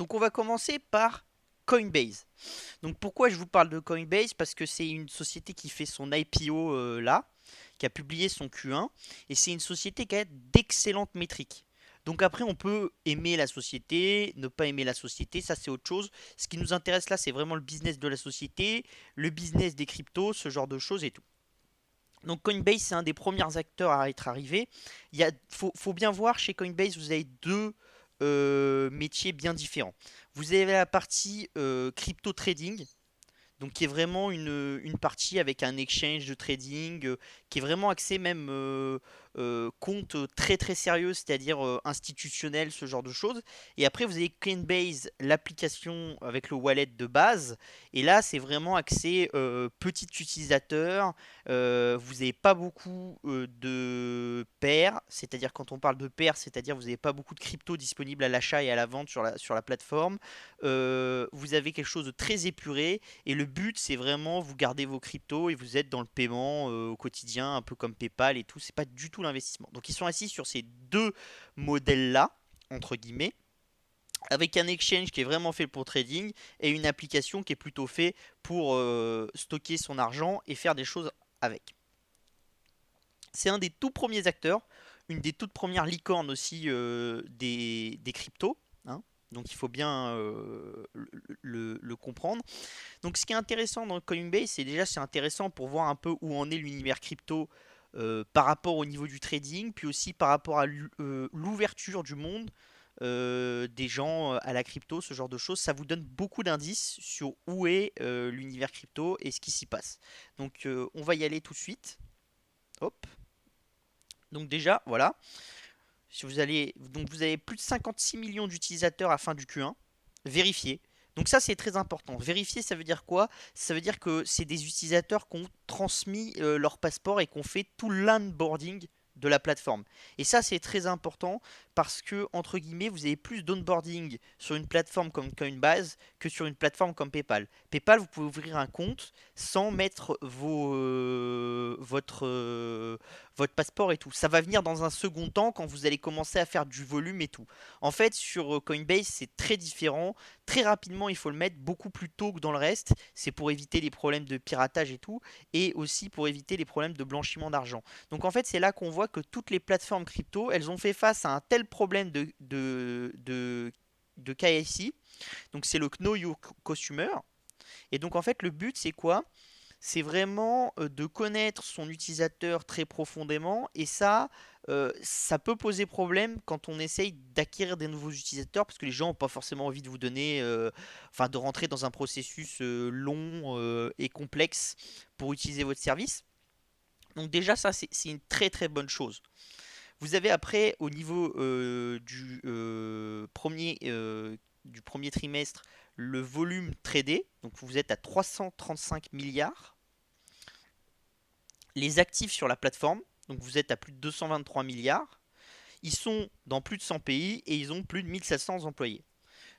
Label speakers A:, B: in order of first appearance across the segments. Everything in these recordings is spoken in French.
A: Donc on va commencer par Coinbase. Donc pourquoi je vous parle de Coinbase? Parce que c'est une société qui fait son IPO là, qui a publié son Q1, et c'est une société qui a d'excellentes métriques. Donc après on peut aimer la société, ne pas aimer la société, ça c'est autre chose. Ce qui nous intéresse là c'est vraiment le business de la société, le business des cryptos, ce genre de choses et tout. Donc Coinbase c'est un des premiers acteurs à être arrivé. Faut bien voir chez Coinbase vous avez deux métiers bien différents. Vous avez la partie crypto trading, donc qui est vraiment une partie avec un exchange de trading, qui est vraiment axé même compte très très sérieux, c'est-à-dire institutionnel, ce genre de choses. Et après vous avez Coinbase, l'application avec le wallet de base. Et là c'est vraiment axé petit utilisateur. Vous n'avez pas beaucoup de pairs, c'est-à-dire quand on parle de pairs, c'est-à-dire vous n'avez pas beaucoup de crypto disponibles à l'achat et à la vente sur la plateforme. Vous avez quelque chose de très épuré et le but, c'est vraiment vous gardez vos cryptos et vous êtes dans le paiement au quotidien, un peu comme PayPal et tout. C'est pas du tout l'investissement. Donc ils sont assis sur ces deux modèles-là, entre guillemets, avec un exchange qui est vraiment fait pour trading et une application qui est plutôt fait pour stocker son argent et faire des choses avec. C'est un des tout premiers acteurs, une des toutes premières licornes aussi des cryptos, hein. Donc il faut bien le comprendre. Donc ce qui est intéressant dans Coinbase, c'est déjà c'est intéressant pour voir un peu où en est l'univers crypto par rapport au niveau du trading, puis aussi par rapport à l'ouverture du monde des gens à la crypto, ce genre de choses. Ça vous donne beaucoup d'indices sur où est l'univers crypto et ce qui s'y passe. Donc on va y aller tout de suite. Hop. Donc déjà, voilà. Si vous allez, donc vous avez plus de 56 millions d'utilisateurs à fin du Q1. Vérifiez. Donc ça c'est très important. Vérifier ça veut dire quoi? Ça veut dire que c'est des utilisateurs qui ont transmis leur passeport et qui ont fait tout l'onboarding de la plateforme. Et ça c'est très important parce que entre guillemets vous avez plus d'onboarding sur une plateforme comme Coinbase que sur une plateforme comme PayPal. PayPal vous pouvez ouvrir un compte sans mettre votre passeport et tout. Ça va venir dans un second temps quand vous allez commencer à faire du volume et tout. En fait, sur Coinbase, c'est très différent. Très rapidement, il faut le mettre beaucoup plus tôt que dans le reste. C'est pour éviter les problèmes de piratage et tout. Et aussi pour éviter les problèmes de blanchiment d'argent. Donc en fait, c'est là qu'on voit que toutes les plateformes crypto, elles ont fait face à un tel problème de KYC. Donc c'est le Know Your Customer. Et donc en fait, le but, c'est quoi? C'est vraiment de connaître son utilisateur très profondément et ça peut poser problème quand on essaye d'acquérir des nouveaux utilisateurs parce que les gens n'ont pas forcément envie de vous donner, enfin de rentrer dans un processus long et complexe pour utiliser votre service. Donc déjà ça c'est une très très bonne chose. Vous avez après au niveau du premier trimestre le volume tradé, donc vous êtes à 335 milliards. Les actifs sur la plateforme, donc vous êtes à plus de 223 milliards, ils sont dans plus de 100 pays et ils ont plus de 1700 employés.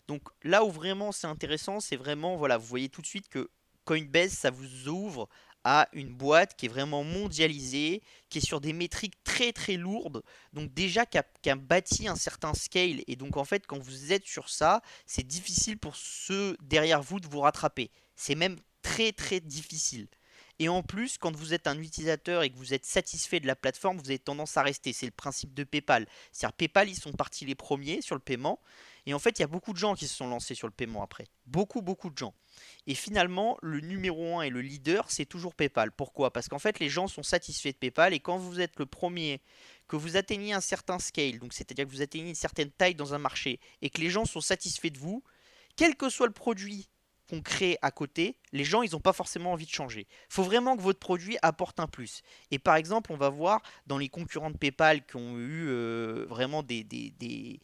A: Donc là où vraiment c'est intéressant, c'est vraiment, voilà, vous voyez tout de suite que Coinbase, ça vous ouvre à une boîte qui est vraiment mondialisée, qui est sur des métriques très très lourdes, donc déjà qui a bâti un certain scale. Et donc en fait, quand vous êtes sur ça, c'est difficile pour ceux derrière vous de vous rattraper. C'est même très très difficile. Et en plus, quand vous êtes un utilisateur et que vous êtes satisfait de la plateforme, vous avez tendance à rester. C'est le principe de PayPal. C'est-à-dire PayPal, ils sont partis les premiers sur le paiement. Et en fait, il y a beaucoup de gens qui se sont lancés sur le paiement après. Beaucoup, beaucoup de gens. Et finalement, le numéro un et le leader, c'est toujours PayPal. Pourquoi? Parce qu'en fait, les gens sont satisfaits de PayPal. Et quand vous êtes le premier, que vous atteignez un certain scale, donc c'est-à-dire que vous atteignez une certaine taille dans un marché, et que les gens sont satisfaits de vous, quel que soit le produit qu'on crée à côté, les gens, ils n'ont pas forcément envie de changer. Il faut vraiment que votre produit apporte un plus. Et par exemple, on va voir dans les concurrents de PayPal qui ont eu vraiment des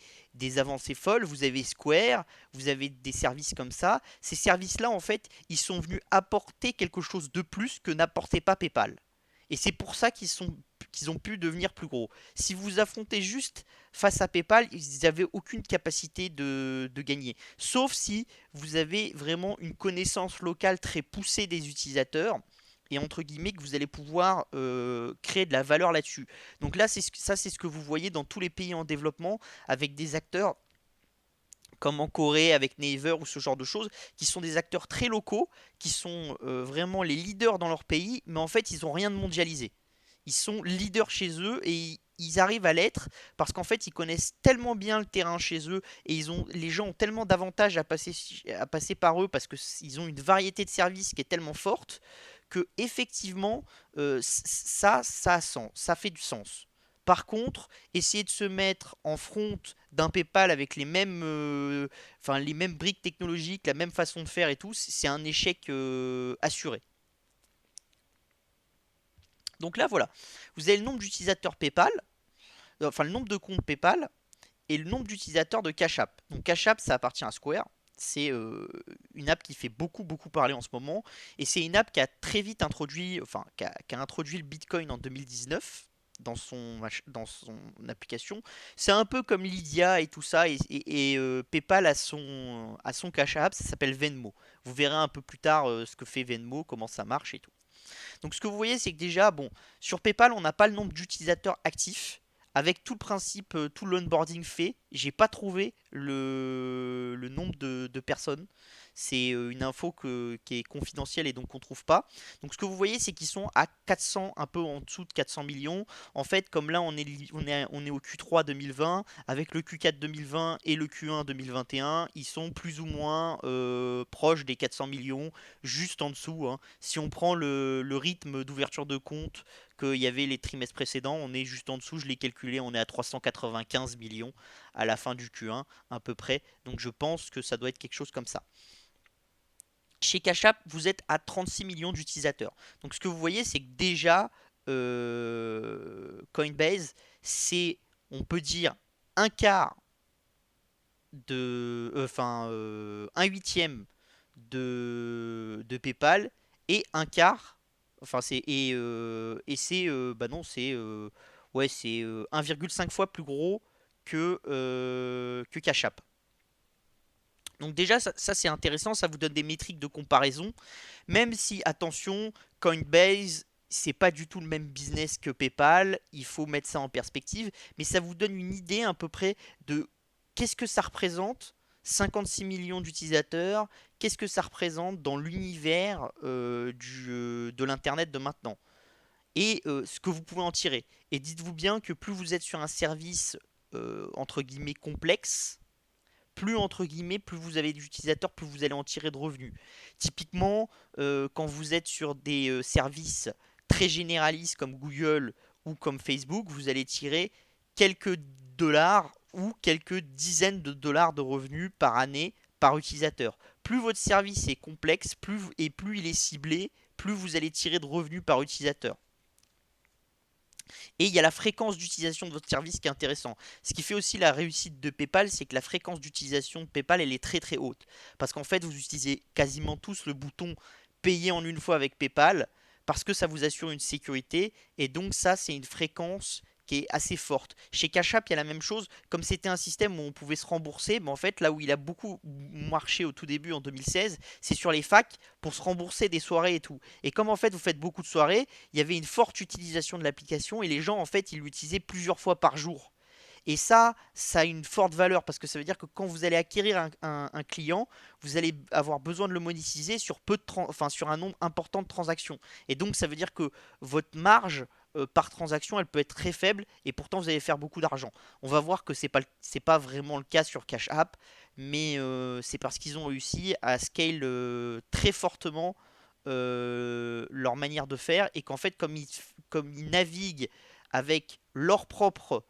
A: avancées folles, vous avez Square, vous avez des services comme ça. Ces services-là, en fait, ils sont venus apporter quelque chose de plus que n'apportait pas PayPal. Et c'est pour ça qu'ils ont pu devenir plus gros. Si vous affrontez juste face à PayPal, ils n'avaient aucune capacité de gagner. Sauf si vous avez vraiment une connaissance locale très poussée des utilisateurs et entre guillemets que vous allez pouvoir créer de la valeur là-dessus. Donc là, ça c'est ce que vous voyez dans tous les pays en développement avec des acteurs comme en Corée avec Naver ou ce genre de choses, qui sont des acteurs très locaux, qui sont vraiment les leaders dans leur pays, mais en fait ils n'ont rien de mondialisé. Ils sont leaders chez eux et ils arrivent à l'être parce qu'en fait ils connaissent tellement bien le terrain chez eux et les gens ont tellement d'avantages à passer par eux parce qu'ils ont une variété de services qui est tellement forte que effectivement ça a sens, ça fait du sens. Par contre, essayer de se mettre en front d'un PayPal avec enfin, les mêmes briques technologiques, la même façon de faire et tout, c'est un échec assuré. Donc là, voilà. Vous avez le nombre d'utilisateurs PayPal, enfin le nombre de comptes PayPal et le nombre d'utilisateurs de Cash App. Donc Cash App, ça appartient à Square. C'est une app qui fait beaucoup parler en ce moment. Et c'est une app qui a très vite introduit, enfin, qui a introduit le Bitcoin en 2019 dans son application. C'est un peu comme Lydia et tout ça. Et PayPal a son Cash App, ça s'appelle Venmo. Vous verrez un peu plus tard ce que fait Venmo, comment ça marche et tout. Donc ce que vous voyez, c'est que déjà, bon, sur PayPal, on n'a pas le nombre d'utilisateurs actifs. Avec tout le principe, tout l'onboarding fait, j'ai pas trouvé le nombre de personnes. C'est une info qui est confidentielle et donc qu'on trouve pas. Donc ce que vous voyez, c'est qu'ils sont à 400, un peu en dessous de 400 millions. En fait, comme là, on est au Q3 2020, avec le Q4 2020 et le Q1 2021, ils sont plus ou moins proches des 400 millions, juste en dessous, hein. Si on prend le rythme d'ouverture de compte qu'il y avait les trimestres précédents, on est juste en dessous, je l'ai calculé, on est à 395 millions à la fin du Q1 à peu près, donc je pense que ça doit être quelque chose comme ça. Chez Cash App, vous êtes à 36 millions d'utilisateurs. Donc ce que vous voyez, c'est que déjà, Coinbase, c'est, on peut dire, un quart enfin, un huitième de PayPal et un quart, enfin c'est, bah non, c'est ouais, c'est 1,5 fois plus gros que Cash App. Donc déjà, ça c'est intéressant, ça vous donne des métriques de comparaison, même si, attention, Coinbase, c'est pas du tout le même business que PayPal, il faut mettre ça en perspective, mais ça vous donne une idée à peu près de qu'est-ce que ça représente, 56 millions d'utilisateurs, qu'est-ce que ça représente dans l'univers de l'Internet de maintenant, et ce que vous pouvez en tirer. Et dites-vous bien que plus vous êtes sur un service, entre guillemets, complexe, plus entre guillemets, plus vous avez d'utilisateurs, plus vous allez en tirer de revenus. Typiquement, quand vous êtes sur des services très généralistes comme Google ou comme Facebook, vous allez tirer quelques dollars ou quelques dizaines de dollars de revenus par année par utilisateur. Plus votre service est complexe, plus il est ciblé, plus vous allez tirer de revenus par utilisateur. Et il y a la fréquence d'utilisation de votre service qui est intéressant. Ce qui fait aussi la réussite de PayPal, c'est que la fréquence d'utilisation de PayPal, elle est très haute. Parce qu'en fait, vous utilisez quasiment tous le bouton payer en une fois avec PayPal, parce que ça vous assure une sécurité. Et donc ça, c'est une fréquence qui est assez forte. Chez Cash App, il y a la même chose. Comme c'était un système où on pouvait se rembourser, mais en fait, là où il a beaucoup marché au tout début en 2016, c'est sur les facs pour se rembourser des soirées et tout. Et comme en fait, vous faites beaucoup de soirées, il y avait une forte utilisation de l'application et les gens, en fait, ils l'utilisaient plusieurs fois par jour. Et ça a une forte valeur parce que ça veut dire que quand vous allez acquérir un client, vous allez avoir besoin de le monétiser sur enfin, sur un nombre important de transactions. Et donc ça veut dire que votre marge par transaction, elle peut être très faible et pourtant vous allez faire beaucoup d'argent. On va voir que c'est pas vraiment le cas sur Cash App, mais c'est parce qu'ils ont réussi à scale très fortement leur manière de faire et qu'en fait comme ils naviguent avec leur propre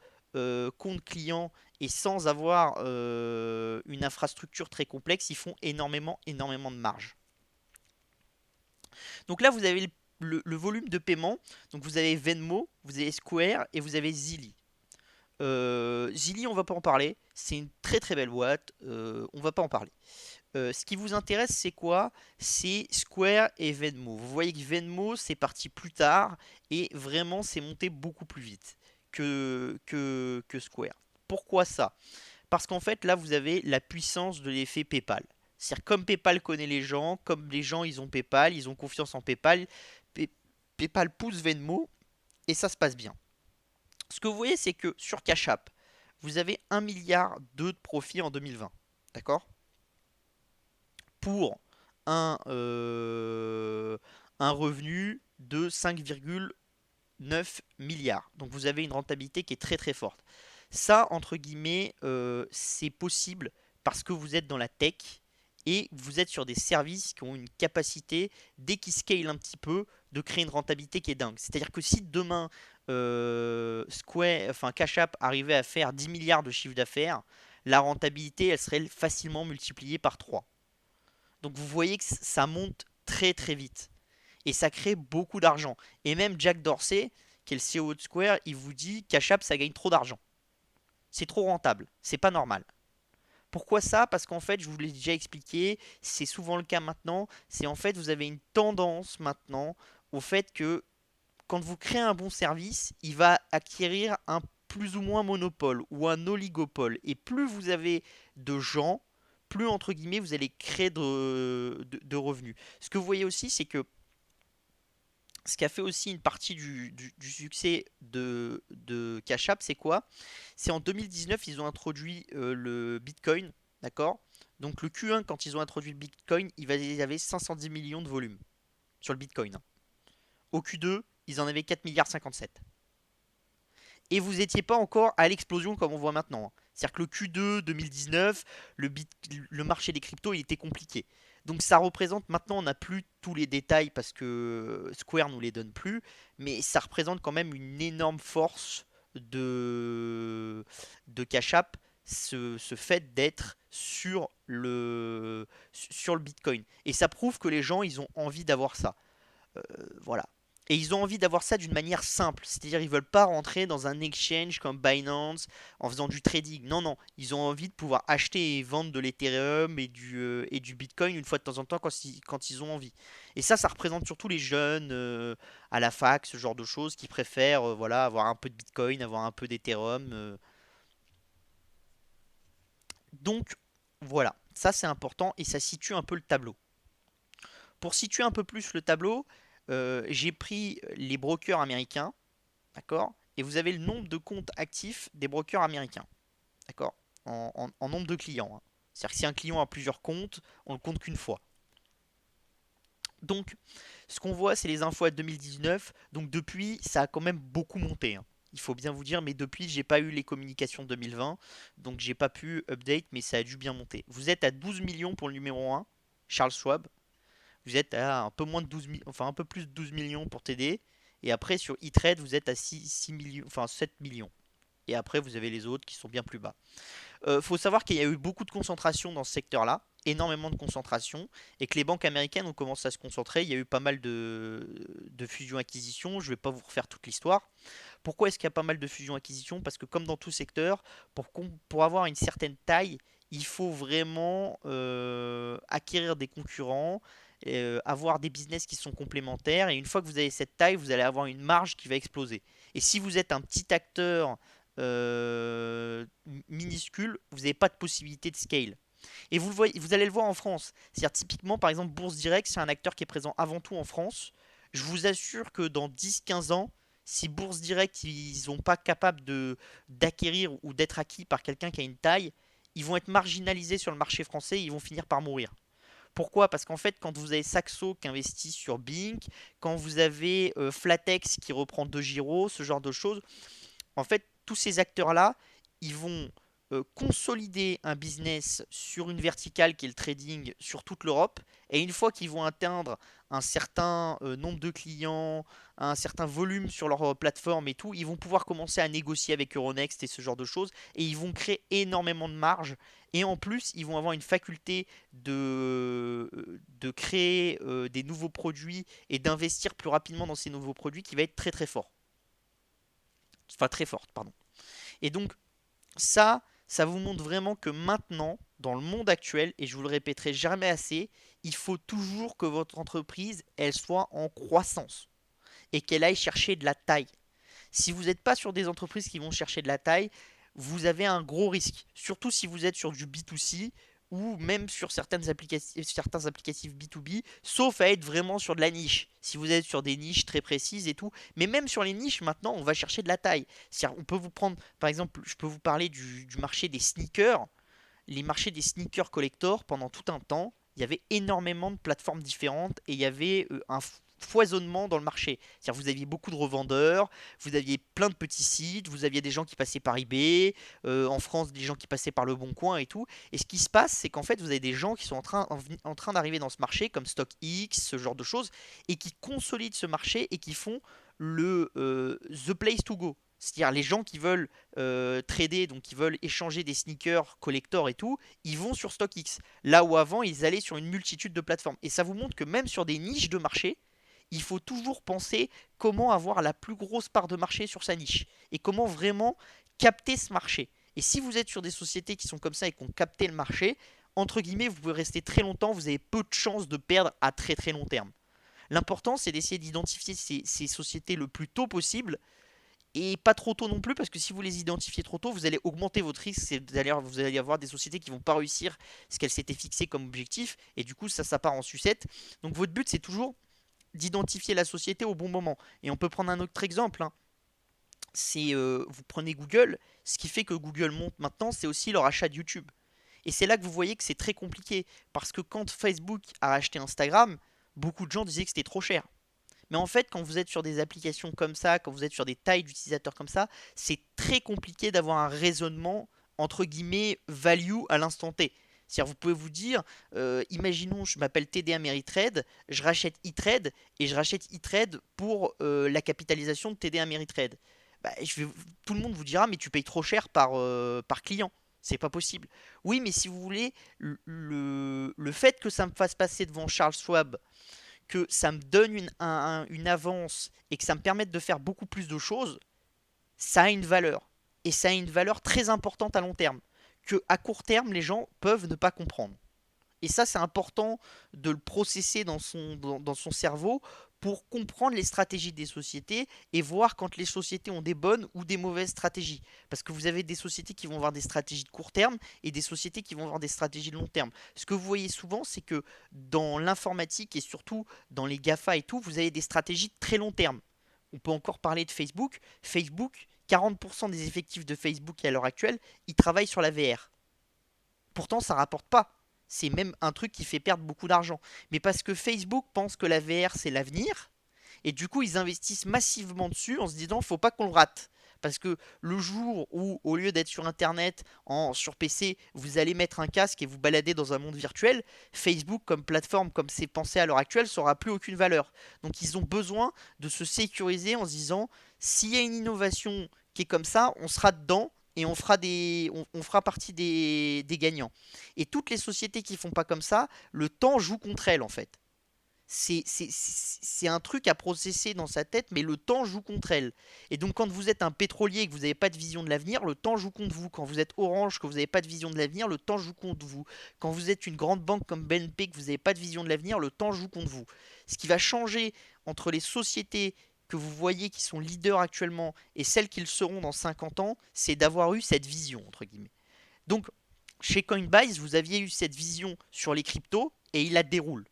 A: compte client et sans avoir une infrastructure très complexe, ils font énormément de marge. Donc là, vous avez le volume de paiement. Donc vous avez Venmo, vous avez Square et vous avez Zili. Zili, on va pas en parler. C'est une très belle boîte. On va pas en parler. Ce qui vous intéresse, c'est quoi? C'est Square et Venmo. Vous voyez que Venmo, c'est parti plus tard et vraiment, c'est monté beaucoup plus vite que Square. Pourquoi ça? Parce qu'en fait, là, vous avez la puissance de l'effet PayPal. C'est-à-dire, comme PayPal connaît les gens, comme les gens, ils ont PayPal, ils ont confiance en PayPal, PayPal pousse Venmo et ça se passe bien. Ce que vous voyez, c'est que sur Cash App, vous avez 1,2 milliard de profit en 2020. d'accord? Pour un, euh, un revenu de 5,9 milliards. Donc vous avez une rentabilité qui est très très forte. Ça, entre guillemets, c'est possible parce que vous êtes dans la tech et vous êtes sur des services qui ont une capacité, dès qu'ils scale un petit peu, de créer une rentabilité qui est dingue. C'est-à-dire que si demain Square, enfin Cash App arrivait à faire 10 milliards de chiffre d'affaires, la rentabilité, elle serait facilement multipliée par 3. Donc vous voyez que ça monte très très vite. Et ça crée beaucoup d'argent. Et même Jack Dorsey, qui est le CEO de Square, il vous dit Cash App, ça gagne trop d'argent. C'est trop rentable. C'est pas normal. Pourquoi ça? Parce qu'en fait, je vous l'ai déjà expliqué, c'est souvent le cas maintenant. C'est en fait, vous avez une tendance maintenant au fait que quand vous créez un bon service, il va acquérir un plus ou moins monopole ou un oligopole. Et plus vous avez de gens, plus entre guillemets vous allez créer de revenus. Ce que vous voyez aussi, c'est que ce qui a fait aussi une partie du succès de Cash App, c'est quoi? C'est en 2019, ils ont introduit le Bitcoin, d'accord? Donc le Q1, quand ils ont introduit le Bitcoin, ils avaient 510 millions de volume sur le Bitcoin, hein. Au Q2, ils en avaient 4 milliards 57. Et vous n'étiez pas encore à l'explosion comme on voit maintenant, hein. C'est-à-dire que le Q2 2019, le marché des cryptos, il était compliqué. Donc ça représente, maintenant on n'a plus tous les détails parce que Square nous les donne plus, mais ça représente quand même une énorme force de Cash App, ce fait d'être sur le Bitcoin. Et ça prouve que les gens, ils ont envie d'avoir ça. Voilà. Et ils ont envie d'avoir ça d'une manière simple. C'est-à-dire ils veulent pas rentrer dans un exchange comme Binance en faisant du trading. Non, non. Ils ont envie de pouvoir acheter et vendre de l'Ethereum et du Bitcoin une fois de temps en temps quand ils ont envie. Et ça représente surtout les jeunes à la fac, ce genre de choses, qui préfèrent voilà, avoir un peu de Bitcoin, avoir un peu d'Ethereum. Donc voilà, ça c'est important et ça situe un peu le tableau. Pour situer un peu plus le tableau, j'ai pris les brokers américains, d'accord? Et vous avez le nombre de comptes actifs des brokers américains, d'accord? En nombre de clients, hein. C'est-à-dire que si un client a plusieurs comptes, on le compte qu'une fois. Donc, ce qu'on voit, c'est les infos à 2019. Donc, depuis, ça a quand même beaucoup monté, hein. Il faut bien vous dire, mais depuis, j'ai pas eu les communications 2020, donc j'ai pas pu update, mais ça a dû bien monter. Vous êtes à 12 millions pour le numéro 1, Charles Schwab. Vous êtes à un peu moins de 12 millions, enfin un peu plus de 12 millions pour TD. Et après sur E-Trade, vous êtes à 6 millions, enfin 7 millions. Et après, vous avez les autres qui sont bien plus bas. Faut savoir qu'il y a eu beaucoup de concentration dans ce secteur-là, énormément de concentration, et que les banques américaines ont commencé à se concentrer. Il y a eu pas mal de fusions-acquisitions. Je ne vais pas vous refaire toute l'histoire. Pourquoi est-ce qu'il y a pas mal de fusions-acquisitions? Parce que comme dans tout secteur, pour avoir une certaine taille, il faut vraiment acquérir des concurrents, avoir des business qui sont complémentaires. Et une fois que vous avez cette taille, vous allez avoir une marge qui va exploser. Et si vous êtes un petit acteur minuscule, vous n'avez pas de possibilité de scale. Et vous, le voyez, vous allez le voir en France. C'est-à-dire typiquement, par exemple, Bourse Direct, c'est un acteur qui est présent avant tout en France. Je vous assure que dans 10-15 ans, si Bourse Direct, ils sont pas capables d'acquérir ou d'être acquis par quelqu'un qui a une taille, ils vont être marginalisés sur le marché français et ils vont finir par mourir. Pourquoi? Parce qu'en fait, quand vous avez Saxo qui investit sur Bink, quand vous avez Flatex qui reprend De Giro, ce genre de choses, en fait, tous ces acteurs-là, ils vont consolider un business sur une verticale qui est le trading sur toute l'Europe. Et une fois qu'ils vont atteindre un certain nombre de clients, un certain volume sur leur plateforme et tout, ils vont pouvoir commencer à négocier avec Euronext et ce genre de choses. Et ils vont créer énormément de marge. Et en plus, ils vont avoir une faculté de créer des nouveaux produits et d'investir plus rapidement dans ces nouveaux produits qui va être très très fort. Enfin très forte, pardon. Et donc ça vous montre vraiment que maintenant, dans le monde actuel, et je vous le répéterai jamais assez, il faut toujours que votre entreprise, elle soit en croissance et qu'elle aille chercher de la taille. Si vous n'êtes pas sur des entreprises qui vont chercher de la taille, vous avez un gros risque. Surtout si vous êtes sur du B2C ou même sur certains applicatifs B2B, sauf à être vraiment sur de la niche. Si vous êtes sur des niches très précises et tout, mais même sur les niches, maintenant, on va chercher de la taille. On peut vous prendre, par exemple, je peux vous parler du marché des sneakers. les marchés des sneakers collector, pendant tout un temps, il y avait énormément de plateformes différentes et il y avait un foisonnement dans le marché. C'est-à-dire vous aviez beaucoup de revendeurs, vous aviez plein de petits sites, vous aviez des gens qui passaient par eBay, en France des gens qui passaient par Le Bon Coin et tout. Et ce qui se passe, c'est qu'en fait vous avez des gens qui sont en train d'arriver dans ce marché, comme StockX, ce genre de choses, et qui consolident ce marché et qui font the place to go. C'est-à-dire les gens qui veulent trader, donc qui veulent échanger des sneakers collector et tout, ils vont sur StockX. Là où avant, ils allaient sur une multitude de plateformes. Et ça vous montre que même sur des niches de marché, il faut toujours penser comment avoir la plus grosse part de marché sur sa niche. Et comment vraiment capter ce marché. Et si vous êtes sur des sociétés qui sont comme ça et qui ont capté le marché, entre guillemets, vous pouvez rester très longtemps, vous avez peu de chances de perdre à très très long terme. L'important, c'est d'essayer d'identifier ces sociétés le plus tôt possible et pas trop tôt non plus, parce que si vous les identifiez trop tôt, vous allez augmenter votre risque. Vous allez avoir des sociétés qui vont pas réussir ce qu'elles s'étaient fixées comme objectif, et du coup, ça part en sucette. Donc, votre but, c'est toujours d'identifier la société au bon moment. Et on peut prendre un autre exemple, hein. C'est vous prenez Google, ce qui fait que Google monte maintenant, c'est aussi leur achat de YouTube. Et c'est là que vous voyez que c'est très compliqué, parce que quand Facebook a acheté Instagram, beaucoup de gens disaient que c'était trop cher. Mais en fait, quand vous êtes sur des applications comme ça, quand vous êtes sur des tailles d'utilisateurs comme ça, c'est très compliqué d'avoir un raisonnement entre guillemets value à l'instant T. C'est-à-dire, vous pouvez vous dire, imaginons, je m'appelle TD Ameritrade, je rachète E-Trade et je rachète E-Trade pour la capitalisation de TD Ameritrade. Bah, tout le monde vous dira, mais tu payes trop cher par client. C'est pas possible. Oui, mais si vous voulez, le fait que ça me fasse passer devant Charles Schwab, que ça me donne une avance et que ça me permette de faire beaucoup plus de choses, ça a une valeur. Et ça a une valeur très importante à long terme, que à court terme, les gens peuvent ne pas comprendre. Et ça, c'est important de le processer dans son cerveau pour comprendre les stratégies des sociétés et voir quand les sociétés ont des bonnes ou des mauvaises stratégies. Parce que vous avez des sociétés qui vont avoir des stratégies de court terme et des sociétés qui vont avoir des stratégies de long terme. Ce que vous voyez souvent, c'est que dans l'informatique et surtout dans les GAFA et tout, vous avez des stratégies de très long terme. On peut encore parler de Facebook. Facebook, 40% des effectifs de Facebook à l'heure actuelle, ils travaillent sur la VR. Pourtant, ça rapporte pas. C'est même un truc qui fait perdre beaucoup d'argent. Mais parce que Facebook pense que la VR c'est l'avenir, et du coup ils investissent massivement dessus en se disant faut pas qu'on le rate. Parce que le jour où, au lieu d'être sur Internet, sur PC, vous allez mettre un casque et vous balader dans un monde virtuel, Facebook comme plateforme, comme c'est pensé à l'heure actuelle, n'aura plus aucune valeur. Donc ils ont besoin de se sécuriser en se disant s'il y a une innovation qui est comme ça, on sera dedans et on fera partie des gagnants. Et toutes les sociétés qui font pas comme ça, le temps joue contre elles en fait. C'est un truc à processer dans sa tête, mais le temps joue contre elle. Et donc quand vous êtes un pétrolier et que vous n'avez pas de vision de l'avenir, le temps joue contre vous. Quand vous êtes Orange, que vous n'avez pas de vision de l'avenir, le temps joue contre vous. Quand vous êtes une grande banque comme BNP, que vous n'avez pas de vision de l'avenir, le temps joue contre vous. Ce qui va changer entre les sociétés que vous voyez qui sont leaders actuellement et celles qu'ils seront dans 50 ans, c'est d'avoir eu cette vision, entre guillemets. Donc, chez Coinbase, vous aviez eu cette vision sur les cryptos et il la déroule.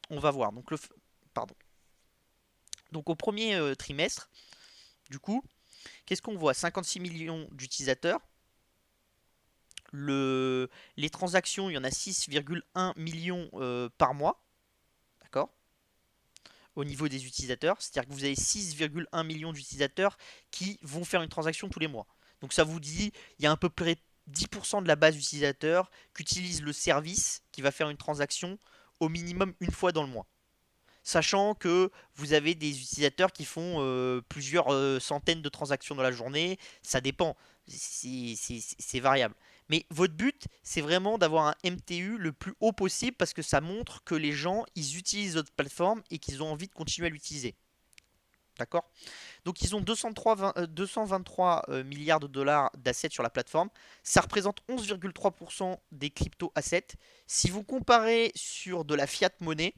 A: On va voir. Pardon. Donc au premier trimestre, du coup, qu'est-ce qu'on voit? 56 millions d'utilisateurs. Les transactions, il y en a 6,1 millions par mois. D'accord? Au niveau des utilisateurs. C'est-à-dire que vous avez 6,1 millions d'utilisateurs qui vont faire une transaction tous les mois. Donc ça vous dit, il y a à peu près 10% de la base d'utilisateurs qui utilisent le service qui va faire une transaction au minimum une fois dans le mois. Sachant que vous avez des utilisateurs qui font plusieurs centaines de transactions dans la journée, ça dépend, c'est variable. Mais votre but, c'est vraiment d'avoir un MTU le plus haut possible parce que ça montre que les gens, ils utilisent votre plateforme et qu'ils ont envie de continuer à l'utiliser. D'accord? Donc ils ont 223 milliards de dollars d'assets sur la plateforme. Ça représente 11,3% des crypto-assets. Si vous comparez sur de la fiat monnaie,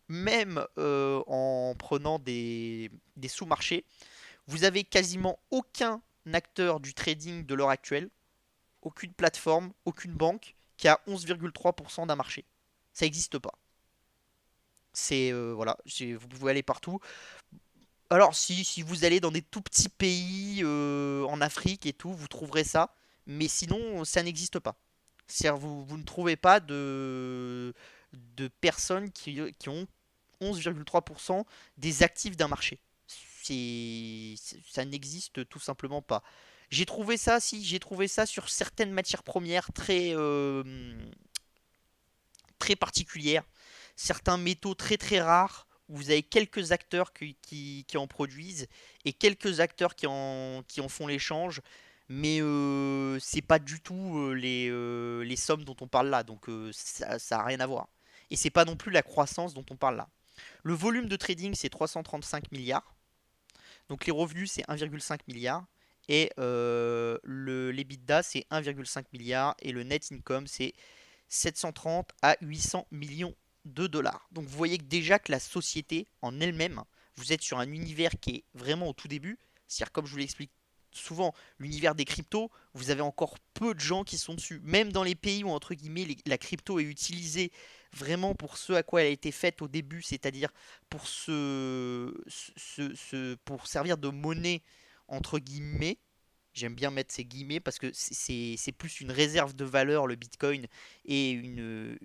A: même en prenant des sous-marchés, vous avez quasiment aucun acteur du trading de l'heure actuelle, aucune plateforme, aucune banque qui a 11,3% d'un marché. Ça n'existe pas. Voilà, vous pouvez aller partout. Alors si vous allez dans des tout petits pays en Afrique et tout, vous trouverez ça. mais sinon, ça n'existe pas. C'est-à-dire, vous ne trouvez pas de personnes qui ont 11,3% des actifs d'un marché. Ça n'existe tout simplement pas. J'ai trouvé ça, si, j'ai trouvé ça sur certaines matières premières très particulières, certains métaux très très rares, où vous avez quelques acteurs qui en produisent et quelques acteurs qui en font l'échange, mais c'est pas du tout les sommes dont on parle là, donc ça a rien à voir. Et c'est pas non plus la croissance dont on parle là. Le volume de trading, c'est 335 milliards. Donc les revenus, c'est 1,5 milliard. Et l'EBITDA, c'est 1,5 milliard. Et le net income, c'est 730 à 800 millions de dollars. Donc vous voyez que déjà que la société en elle-même, vous êtes sur un univers qui est vraiment au tout début. C'est-à-dire, comme je vous l'explique souvent, l'univers des cryptos, vous avez encore peu de gens qui sont dessus. Même dans les pays où, entre guillemets, la crypto est utilisée vraiment pour ce à quoi elle a été faite au début, c'est-à-dire pour, pour servir de monnaie, entre guillemets. J'aime bien mettre ces guillemets parce que c'est plus une réserve de valeur, le Bitcoin, et une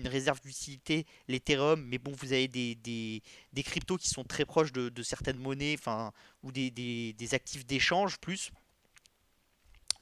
A: réserve d'utilité, l'Ethereum. Mais bon, vous avez des cryptos qui sont très proches de certaines monnaies, enfin, ou des actifs d'échange plus.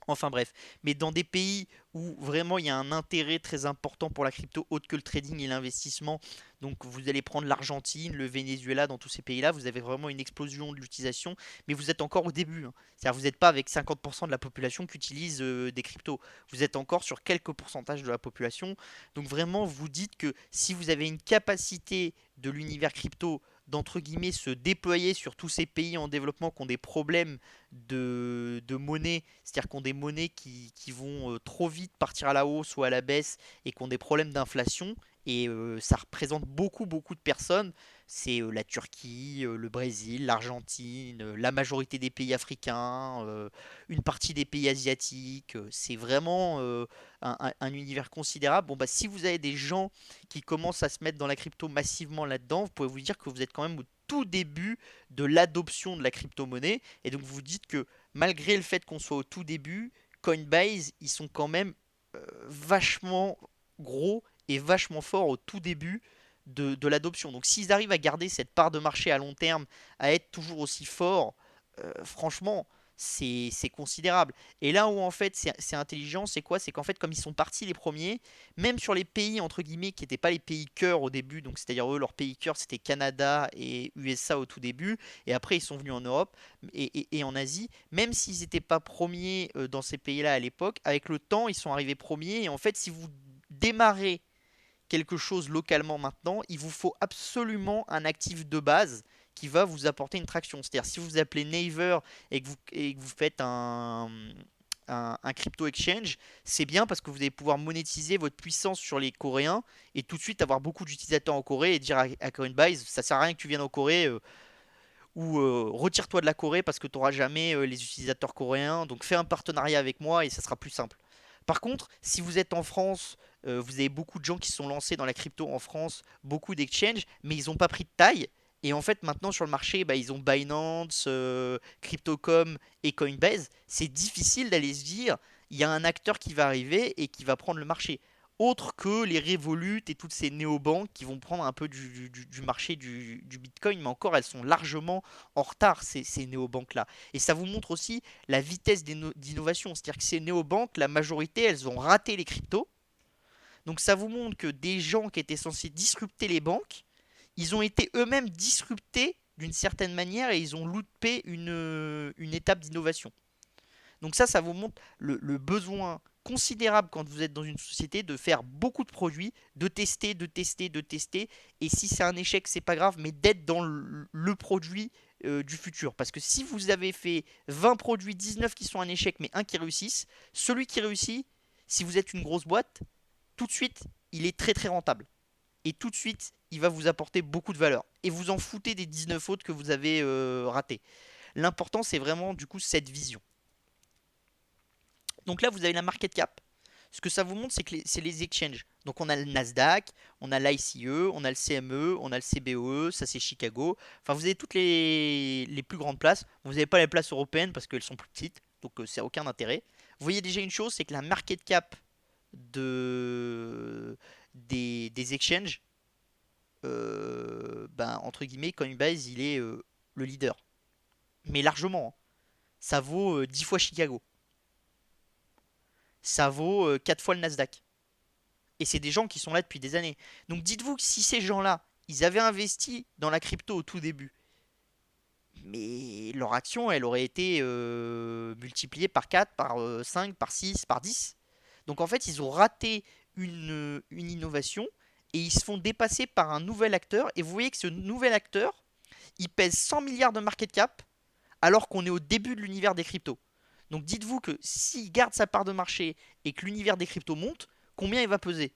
A: Enfin bref, mais dans des pays où vraiment il y a un intérêt très important pour la crypto autre que le trading et l'investissement, donc vous allez prendre l'Argentine, le Venezuela, dans tous ces pays-là, vous avez vraiment une explosion de l'utilisation, mais vous êtes encore au début, hein. C'est-à-dire vous n'êtes pas avec 50% de la population qui utilise des cryptos, vous êtes encore sur quelques pourcentages de la population, donc vraiment vous dites que si vous avez une capacité de l'univers crypto d'entre guillemets se déployer sur tous ces pays en développement qui ont des problèmes de monnaie, c'est-à-dire qui ont des monnaies qui vont trop vite partir à la hausse ou à la baisse et qui ont des problèmes d'inflation. Et ça représente beaucoup de personnes. C'est la Turquie, le Brésil, l'Argentine, la majorité des pays africains, une partie des pays asiatiques. C'est vraiment un univers considérable. Bon, bah, si vous avez des gens qui commencent à se mettre dans la crypto massivement là-dedans, vous pouvez vous dire que vous êtes quand même au tout début de l'adoption de la crypto-monnaie. Et donc vous dites que malgré le fait qu'on soit au tout début, Coinbase, ils sont quand même vachement gros et vachement forts au tout début de l'adoption. Donc s'ils arrivent à garder cette part de marché à long terme, à être toujours aussi forts, franchement, c'est considérable. Et là où en fait c'est intelligent, c'est quoi? C'est qu'en fait comme ils sont partis les premiers, même sur les pays entre guillemets qui n'étaient pas les pays cœur au début, donc c'est-à-dire eux leur pays cœur c'était Canada et USA au tout début, et après ils sont venus en Europe et en Asie, même s'ils n'étaient pas premiers dans ces pays-là à l'époque, avec le temps ils sont arrivés premiers, et en fait si vous démarrez quelque chose localement maintenant, il vous faut absolument un actif de base qui va vous apporter une traction. C'est-à-dire si vous appelez Naver et que vous faites un crypto exchange, c'est bien parce que vous allez pouvoir monétiser votre puissance sur les Coréens et tout de suite avoir beaucoup d'utilisateurs en Corée et dire à Coinbase, ça sert à rien que tu viennes en Corée ou retire-toi de la Corée parce que tu n'auras jamais les utilisateurs coréens, donc fais un partenariat avec moi et ça sera plus simple. Par contre, si vous êtes en France, vous avez beaucoup de gens qui se sont lancés dans la crypto en France, beaucoup d'exchanges, mais ils n'ont pas pris de taille. Et en fait, maintenant sur le marché, bah, ils ont Binance, Crypto.com et Coinbase. C'est difficile d'aller se dire, il y a un acteur qui va arriver et qui va prendre le marché. Autre que les Revolut et toutes ces néobanques qui vont prendre un peu du marché du Bitcoin, mais encore elles sont largement en retard, ces néobanques-là. Et ça vous montre aussi la vitesse d'innovation. C'est-à-dire que ces néobanques, la majorité, elles ont raté les cryptos. Donc ça vous montre que des gens qui étaient censés disrupter les banques, ils ont été eux-mêmes disruptés d'une certaine manière et ils ont loupé une étape d'innovation. Donc ça vous montre le besoin considérable quand vous êtes dans une société de faire beaucoup de produits, de tester, de tester, de tester. Et si c'est un échec, c'est pas grave, mais d'être dans le produit du futur. Parce que si vous avez fait 20 produits, 19 qui sont un échec, mais un qui réussisse, celui qui réussit, si vous êtes une grosse boîte, tout de suite, il est très très rentable. Et tout de suite, il va vous apporter beaucoup de valeur. Et vous en foutez des 19 autres que vous avez ratés. L'important, c'est vraiment du coup cette vision. Donc là, vous avez la market cap. Ce que ça vous montre, c'est que c'est les exchanges. Donc on a le Nasdaq, on a l'ICE, on a le CME, on a le CBOE, ça c'est Chicago. Enfin, vous avez toutes les plus grandes places. Vous n'avez pas les places européennes parce qu'elles sont plus petites. donc ça n'a aucun intérêt. Vous voyez déjà une chose, c'est que la market cap des exchanges, ben, entre guillemets, Coinbase, il est le leader. Mais largement, hein. Ça vaut 10 fois Chicago. Ça vaut 4 fois le Nasdaq. Et c'est des gens qui sont là depuis des années. Donc dites-vous que si ces gens-là, ils avaient investi dans la crypto au tout début, mais leur action, elle aurait été multipliée par 4, par 5, par 6, par 10. Donc en fait, ils ont raté une innovation et ils se font dépasser par un nouvel acteur. Et vous voyez que ce nouvel acteur, il pèse 100 milliards de market cap alors qu'on est au début de l'univers des cryptos. Donc dites-vous que s'il garde sa part de marché et que l'univers des cryptos monte, combien il va peser?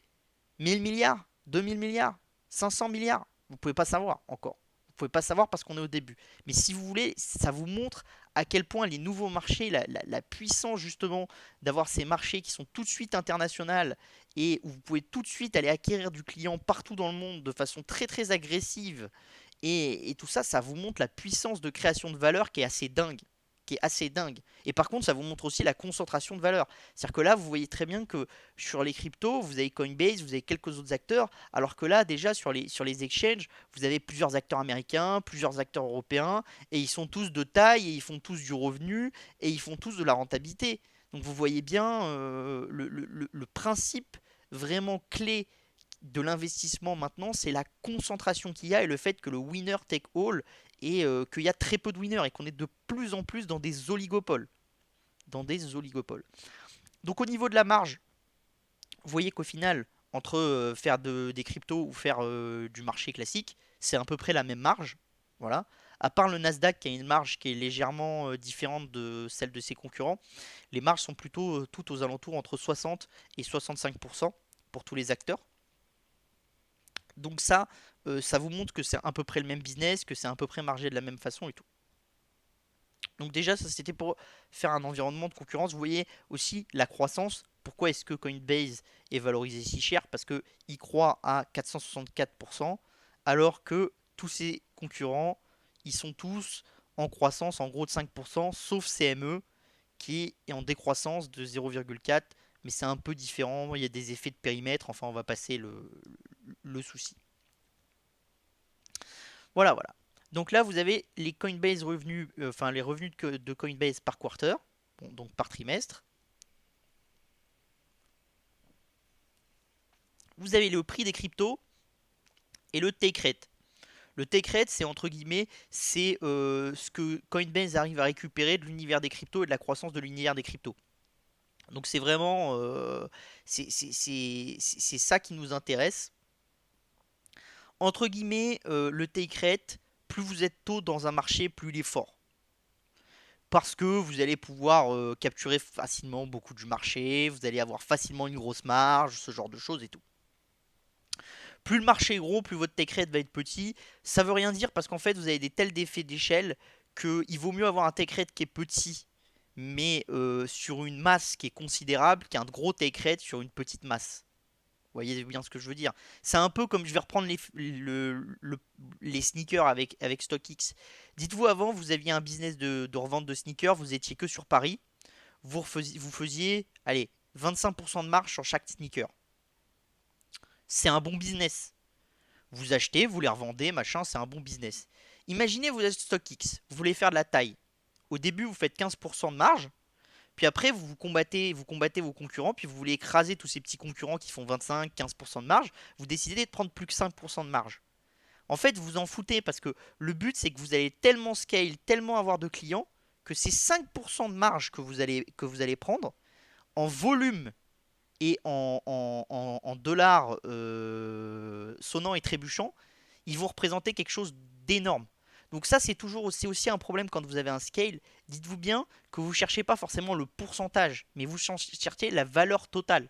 A: 1000 milliards, 2000 milliards, 500 milliards. Vous ne pouvez pas savoir encore. Vous ne pouvez pas savoir parce qu'on est au début. Mais si vous voulez, ça vous montre à quel point les nouveaux marchés, la puissance justement d'avoir ces marchés qui sont tout de suite internationaux et où vous pouvez tout de suite aller acquérir du client partout dans le monde de façon très très agressive. Et tout ça, ça vous montre la puissance de création de valeur qui est assez dingue. Qui est assez dingue. Et par contre, ça vous montre aussi la concentration de valeur. C'est-à-dire que là, vous voyez très bien que sur les cryptos, vous avez Coinbase, vous avez quelques autres acteurs, alors que là, déjà, sur les exchanges, vous avez plusieurs acteurs américains, plusieurs acteurs européens, et ils sont tous de taille, et ils font tous du revenu, et ils font tous de la rentabilité. Donc vous voyez bien le principe vraiment clé de l'investissement maintenant, c'est la concentration qu'il y a et le fait que le winner take all et qu'il y a très peu de winners et qu'on est de plus en plus dans des oligopoles. Dans des oligopoles. Donc au niveau de la marge, vous voyez qu'au final, entre faire des cryptos ou faire du marché classique, c'est à peu près la même marge. Voilà. À part le Nasdaq qui a une marge qui est légèrement différente de celle de ses concurrents, les marges sont plutôt toutes aux alentours entre 60 et 65% pour tous les acteurs. Donc ça vous montre que c'est à peu près le même business, que c'est à peu près margé de la même façon et tout. Donc déjà, ça c'était pour faire un environnement de concurrence. Vous voyez aussi la croissance. Pourquoi est-ce que Coinbase est valorisé si cher? Parce qu'il croît à 464%, alors que tous ses concurrents, ils sont tous en croissance en gros de 5%, sauf CME qui est en décroissance de 0,4. Mais c'est un peu différent, il y a des effets de périmètre, enfin on va passer le souci. Voilà, voilà. Donc là, vous avez les Coinbase revenus, enfin les revenus de Coinbase par quarter, bon, donc par trimestre. Vous avez le prix des cryptos et le take rate. Le take rate, c'est entre guillemets, c'est ce que Coinbase arrive à récupérer de l'univers des cryptos et de la croissance de l'univers des cryptos. Donc c'est vraiment, c'est ça qui nous intéresse. Entre guillemets, le take rate, plus vous êtes tôt dans un marché, plus il est fort. Parce que vous allez pouvoir capturer facilement beaucoup du marché, vous allez avoir facilement une grosse marge, ce genre de choses et tout. Plus le marché est gros, plus votre take rate va être petit. Ça veut rien dire parce qu'en fait vous avez des tels effets d'échelle qu'il vaut mieux avoir un take rate qui est petit mais sur une masse qui est considérable qu'un gros take rate sur une petite masse. Vous voyez bien ce que je veux dire. C'est un peu comme je vais reprendre les sneakers avec StockX. Dites-vous avant, vous aviez un business de revente de sneakers, vous étiez que sur Paris. Vous faisiez, allez, 25% de marge sur chaque sneaker. C'est un bon business. Vous achetez, vous les revendez, machin, c'est un bon business. Imaginez, vous êtes StockX, vous voulez faire de la taille. Au début, vous faites 15% de marge. Puis après, vous combattez vos concurrents, puis vous voulez écraser tous ces petits concurrents qui font 25-15% de marge. Vous décidez de prendre plus que 5% de marge. En fait, vous vous en foutez parce que le but, c'est que vous allez tellement scale, tellement avoir de clients, que ces 5% de marge que vous allez prendre, en volume et en dollars sonnants et trébuchants, ils vont représenter quelque chose d'énorme. Donc ça, c'est aussi un problème quand vous avez un scale. Dites-vous bien que vous ne cherchez pas forcément le pourcentage, mais vous cherchez la valeur totale.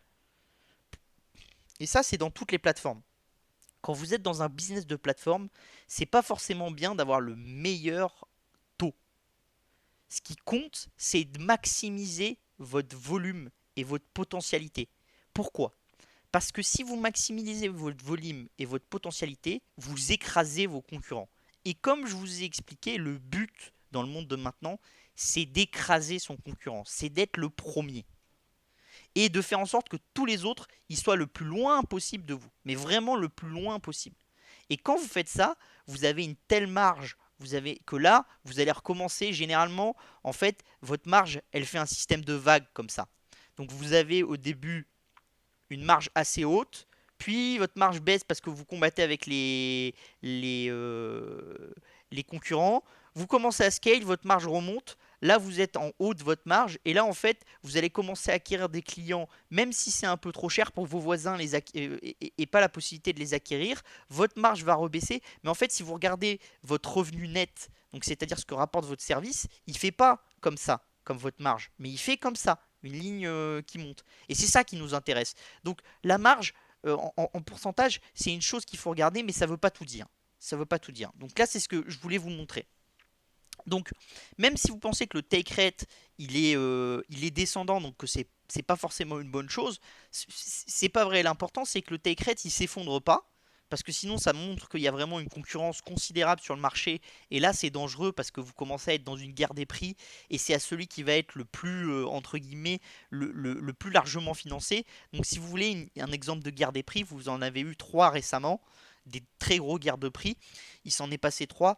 A: Et ça, c'est dans toutes les plateformes. Quand vous êtes dans un business de plateforme, c'est pas forcément bien d'avoir le meilleur taux. Ce qui compte, c'est de maximiser votre volume et votre potentialité. Pourquoi? Parce que si vous maximisez votre volume et votre potentialité, vous écrasez vos concurrents. Et comme je vous ai expliqué, le but dans le monde de maintenant, c'est d'écraser son concurrent, c'est d'être le premier. Et de faire en sorte que tous les autres, ils soient le plus loin possible de vous. Mais vraiment le plus loin possible. Et quand vous faites ça, vous avez une telle marge. Vous avez que là, vous allez recommencer. Généralement, en fait, votre marge, elle fait un système de vagues comme ça. Donc vous avez au début une marge assez haute, puis votre marge baisse parce que vous combattez avec les, euh, les concurrents. Vous commencez à scale, votre marge remonte. Là, vous êtes en haut de votre marge. Et là, en fait, vous allez commencer à acquérir des clients, même si c'est un peu trop cher pour vos voisins et pas la possibilité de les acquérir. Votre marge va rebaisser. Mais en fait, si vous regardez votre revenu net, donc c'est-à-dire ce que rapporte votre service, il ne fait pas comme ça, comme votre marge. Mais il fait comme ça, une ligne qui monte. Et c'est ça qui nous intéresse. Donc la marge en pourcentage, c'est une chose qu'il faut regarder, mais ça ne veut pas tout dire. Ça veut pas tout dire. Donc là, c'est ce que je voulais vous montrer. Donc, même si vous pensez que le take rate il est descendant, donc que c'est pas forcément une bonne chose, c'est pas vrai. L'important c'est que le take rate il s'effondre pas, parce que sinon ça montre qu'il y a vraiment une concurrence considérable sur le marché, et là c'est dangereux parce que vous commencez à être dans une guerre des prix, et c'est à celui qui va être le plus entre guillemets le plus largement financé. Donc si vous voulez un exemple de guerre des prix, vous en avez eu trois récemment, des très gros guerres de prix. Il s'en est passé trois.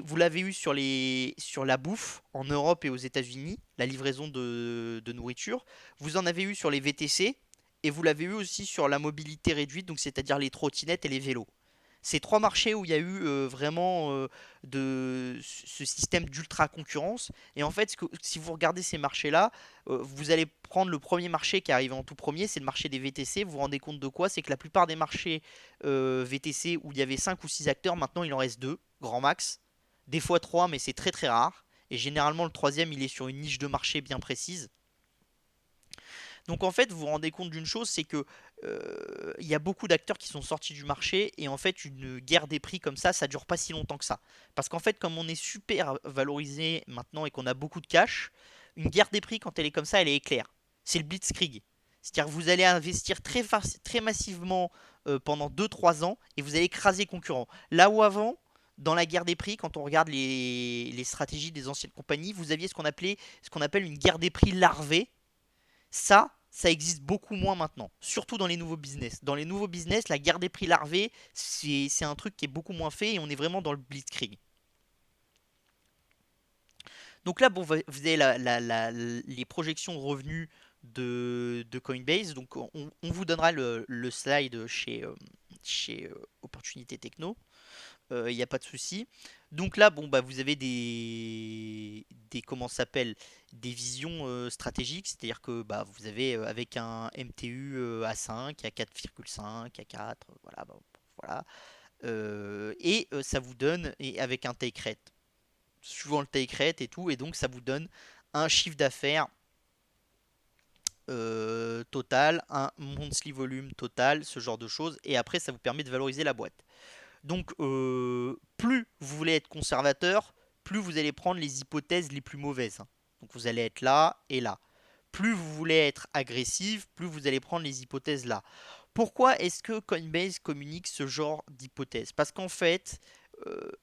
A: Vous l'avez eu sur la bouffe en Europe et aux États-Unis, la livraison de nourriture. Vous en avez eu sur les VTC et vous l'avez eu aussi sur la mobilité réduite, donc c'est-à-dire les trottinettes et les vélos. C'est trois marchés où il y a eu vraiment ce système d'ultra concurrence. Et en fait, si vous regardez ces marchés-là, vous allez prendre le premier marché qui arrive en tout premier, c'est le marché des VTC. Vous vous rendez compte de quoi? C'est que la plupart des marchés VTC où il y avait 5 ou 6 acteurs, maintenant il en reste 2, grand max. Des fois 3, mais c'est très très rare. Et généralement, le troisième, il est sur une niche de marché bien précise. Donc en fait, vous vous rendez compte d'une chose, c'est que il y a beaucoup d'acteurs qui sont sortis du marché et en fait une guerre des prix comme ça dure pas si longtemps que ça. Parce qu'en fait, comme on est super valorisé maintenant et qu'on a beaucoup de cash, une guerre des prix quand elle est comme ça, elle est éclair. C'est le blitzkrieg. C'est-à-dire que vous allez investir très massivement pendant 2 3 ans et vous allez écraser les concurrents. Là où avant, dans la guerre des prix, quand on regarde les stratégies des anciennes compagnies, vous aviez ce qu'on appelle une guerre des prix larvée. Ça existe beaucoup moins maintenant, surtout dans les nouveaux business. Dans les nouveaux business, la guerre des prix larvée, c'est un truc qui est beaucoup moins fait et on est vraiment dans le blitzkrieg. Donc là, bon, vous avez les projections de revenus de Coinbase. Donc on vous donnera le slide chez Opportunité Techno. Il n'y a pas de souci. Donc là, bon, bah, vous avez comment ça s'appelle, des visions stratégiques, c'est-à-dire que bah, vous avez avec un MTU à 5, à 4,5, à 4, voilà, bah, voilà. Et ça vous donne, et avec un take rate, suivant le take rate et tout, et donc ça vous donne un chiffre d'affaires total, un monthly volume total, ce genre de choses, et après ça vous permet de valoriser la boîte. Donc, plus vous voulez être conservateur, plus vous allez prendre les hypothèses les plus mauvaises. Donc, vous allez être là et là. Plus vous voulez être agressif, plus vous allez prendre les hypothèses là. Pourquoi est-ce que Coinbase communique ce genre d'hypothèse? Parce qu'en fait,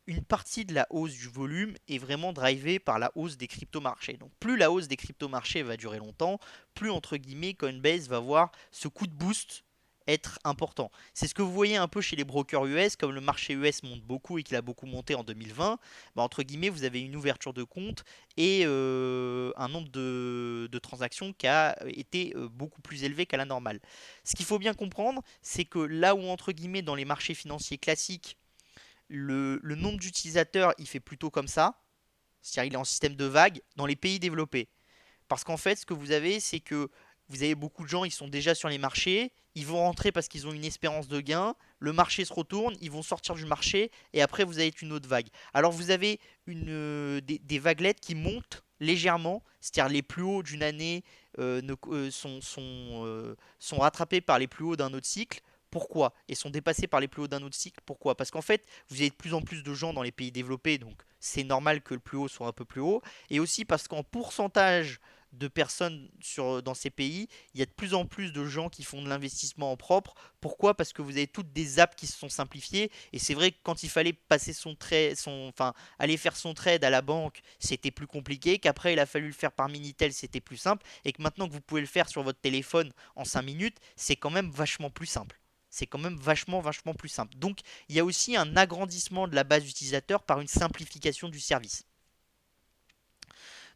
A: une partie de la hausse du volume est vraiment drivée par la hausse des crypto-marchés. Donc plus la hausse des crypto-marchés va durer longtemps, plus entre guillemets Coinbase va voir ce coup de boost être important. C'est ce que vous voyez un peu chez les brokers US, comme le marché US monte beaucoup et qu'il a beaucoup monté en 2020, bah, entre guillemets vous avez une ouverture de compte et un nombre de transactions qui a été beaucoup plus élevé qu'à la normale. Ce qu'il faut bien comprendre, c'est que là où entre guillemets dans les marchés financiers classiques, le nombre d'utilisateurs il fait plutôt comme ça, c'est-à-dire il est en système de vague dans les pays développés. Parce qu'en fait, ce que vous avez, c'est que vous avez beaucoup de gens, ils sont déjà sur les marchés, ils vont rentrer parce qu'ils ont une espérance de gain, le marché se retourne, ils vont sortir du marché, et après vous avez une autre vague. Alors vous avez des vaguelettes qui montent légèrement, c'est-à-dire les plus hauts d'une année sont rattrapés par les plus hauts d'un autre cycle. Pourquoi? Et sont dépassés par les plus hauts d'un autre cycle. Pourquoi? Parce qu'en fait, vous avez de plus en plus de gens dans les pays développés, donc c'est normal que le plus haut soit un peu plus haut. Et aussi parce qu'en pourcentage de personnes dans ces pays, il y a de plus en plus de gens qui font de l'investissement en propre. Pourquoi? Parce que vous avez toutes des apps qui se sont simplifiées. Et c'est vrai que quand il fallait passer enfin, aller faire son trade à la banque, c'était plus compliqué. Qu'après, il a fallu le faire par Minitel, c'était plus simple. Et que maintenant que vous pouvez le faire sur votre téléphone en 5 minutes, c'est quand même vachement plus simple. C'est quand même vachement plus simple. Donc, il y a aussi un agrandissement de la base utilisateur par une simplification du service.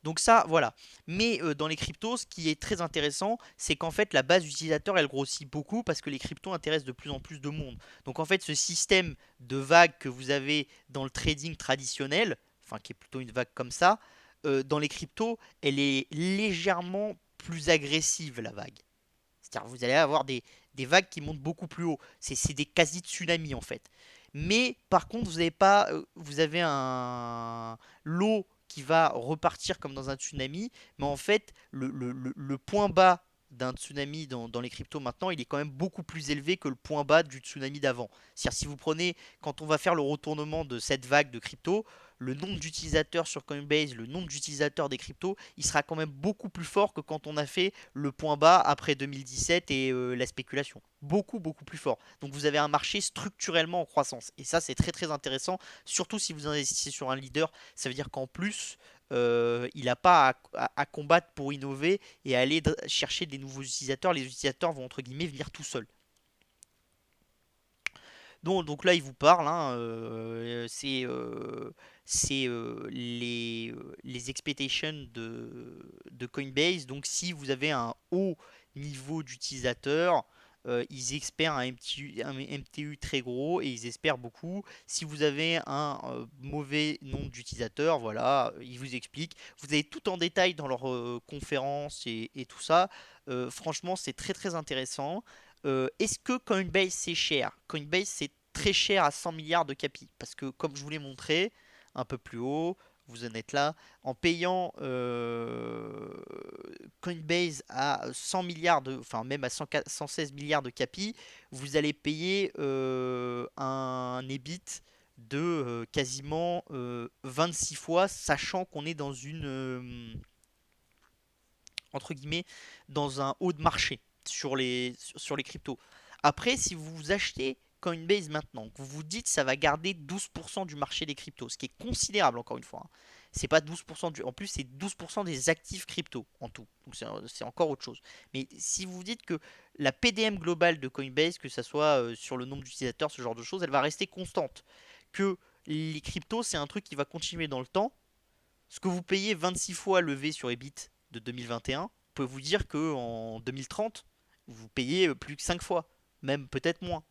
A: Donc ça, voilà. Mais dans les cryptos, ce qui est très intéressant, c'est qu'en fait, la base utilisateur, elle grossit beaucoup parce que les cryptos intéressent de plus en plus de monde. Donc en fait, ce système de vague que vous avez dans le trading traditionnel, enfin qui est plutôt une vague comme ça, dans les cryptos, elle est légèrement plus agressive, la vague. C'est-à-dire vous allez avoir des vagues qui montent beaucoup plus haut. C'est des quasi-tsunamis en fait. Mais par contre, vous avez pas, vous avez un lot qui va repartir comme dans un tsunami. Mais en fait, le point bas d'un tsunami dans les cryptos maintenant, il est quand même beaucoup plus élevé que le point bas du tsunami d'avant. C'est-à-dire si vous prenez, quand on va faire le retournement de cette vague de crypto, le nombre d'utilisateurs sur Coinbase, le nombre d'utilisateurs des cryptos, il sera quand même beaucoup plus fort que quand on a fait le point bas après 2017 et la spéculation. Beaucoup plus fort. Donc vous avez un marché structurellement en croissance. Et ça, c'est très intéressant, surtout si vous investissez sur un leader. Ça veut dire qu'en plus, il n'a pas à combattre pour innover et à aller chercher des nouveaux utilisateurs. Les utilisateurs vont entre guillemets venir tout seuls. Donc là, il vous parle, hein, c'est les expectations de Coinbase. Donc si vous avez un haut niveau d'utilisateurs, ils espèrent un MTU très gros et ils espèrent beaucoup. Si vous avez un mauvais nombre d'utilisateurs, voilà, ils vous expliquent. Vous avez tout en détail dans leur conférence et tout ça. Franchement, c'est très intéressant. Est-ce que Coinbase c'est cher? Coinbase c'est très cher à 100 milliards de capi. Parce que comme je vous l'ai montré un peu plus haut, vous en êtes là, en payant Coinbase à 100 milliards enfin même à 116 milliards de capi, vous allez payer un EBIT de quasiment 26 fois, sachant qu'on est dans entre guillemets, dans un haut de marché sur les cryptos. Après, si vous achetez Coinbase maintenant, que vous vous dites ça va garder 12% du marché des cryptos, ce qui est considérable encore une fois, hein. C'est pas 12% en plus c'est 12% des actifs crypto en tout. Donc c'est encore autre chose. Mais si vous vous dites que la PDM globale de Coinbase, que ça soit sur le nombre d'utilisateurs, ce genre de choses, elle va rester constante. Que les cryptos, c'est un truc qui va continuer dans le temps. Ce que vous payez 26 fois levé sur EBIT de 2021, vous pouvez vous dire que en 2030, vous payez plus que 5 fois, même peut-être moins.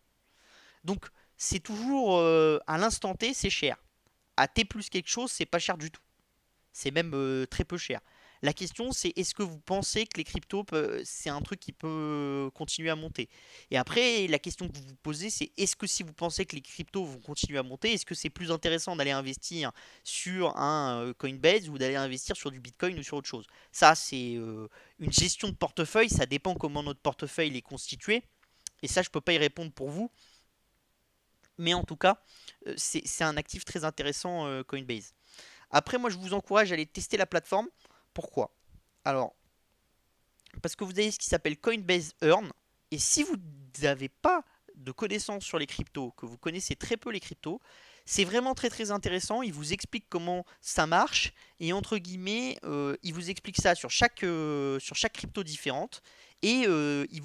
A: Donc c'est toujours à l'instant T, c'est cher. À T plus quelque chose, c'est pas cher du tout. C'est même très peu cher. La question c'est est-ce que vous pensez que les cryptos, c'est un truc qui peut continuer à monter? Et après, la question que vous vous posez, c'est est-ce que si vous pensez que les cryptos vont continuer à monter, est-ce que c'est plus intéressant d'aller investir sur un Coinbase ou d'aller investir sur du Bitcoin ou sur autre chose? Ça, c'est une gestion de portefeuille, ça dépend comment notre portefeuille est constitué. Et ça, je peux pas y répondre pour vous. Mais en tout cas, c'est un actif très intéressant, Coinbase. Après, moi, je vous encourage à aller tester la plateforme. Pourquoi? Alors, parce que vous avez ce qui s'appelle Coinbase Earn. Et si vous n'avez pas de connaissances sur les cryptos, que vous connaissez très peu les cryptos, c'est vraiment très intéressant. Il vous explique comment ça marche. Et entre guillemets, il vous explique ça sur chaque crypto différente. Et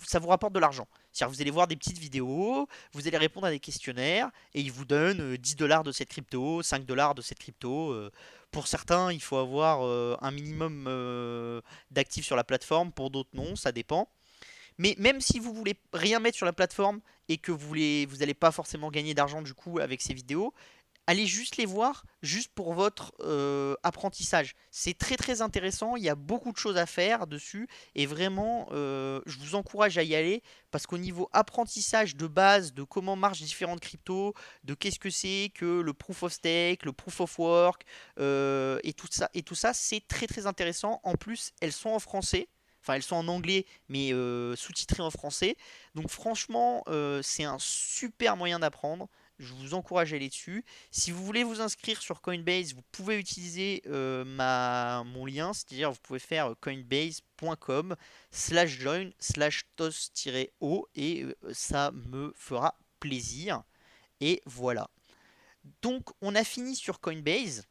A: ça vous rapporte de l'argent. C'est-à-dire vous allez voir des petites vidéos, vous allez répondre à des questionnaires, et il vous donne 10 dollars de cette crypto, 5 dollars de cette crypto. Pour certains, il faut avoir un minimum d'actifs sur la plateforme, pour d'autres non, ça dépend. Mais même si vous voulez rien mettre sur la plateforme et que vous n'allez pas forcément gagner d'argent du coup avec ces vidéos, allez juste les voir, juste pour votre apprentissage. C'est très intéressant, il y a beaucoup de choses à faire dessus, et vraiment, je vous encourage à y aller, parce qu'au niveau apprentissage de base, de comment marchent différentes cryptos, de qu'est-ce que c'est que le proof of stake, le proof of work, et tout ça, c'est très intéressant. En plus, elles sont en français. Enfin, elles sont en anglais, mais sous-titrées en français. Donc franchement, c'est un super moyen d'apprendre. Je vous encourage à aller dessus. Si vous voulez vous inscrire sur Coinbase, vous pouvez utiliser mon lien, c'est-à-dire vous pouvez faire coinbase.com/join/tos-o et ça me fera plaisir. Et voilà. Donc on a fini sur Coinbase.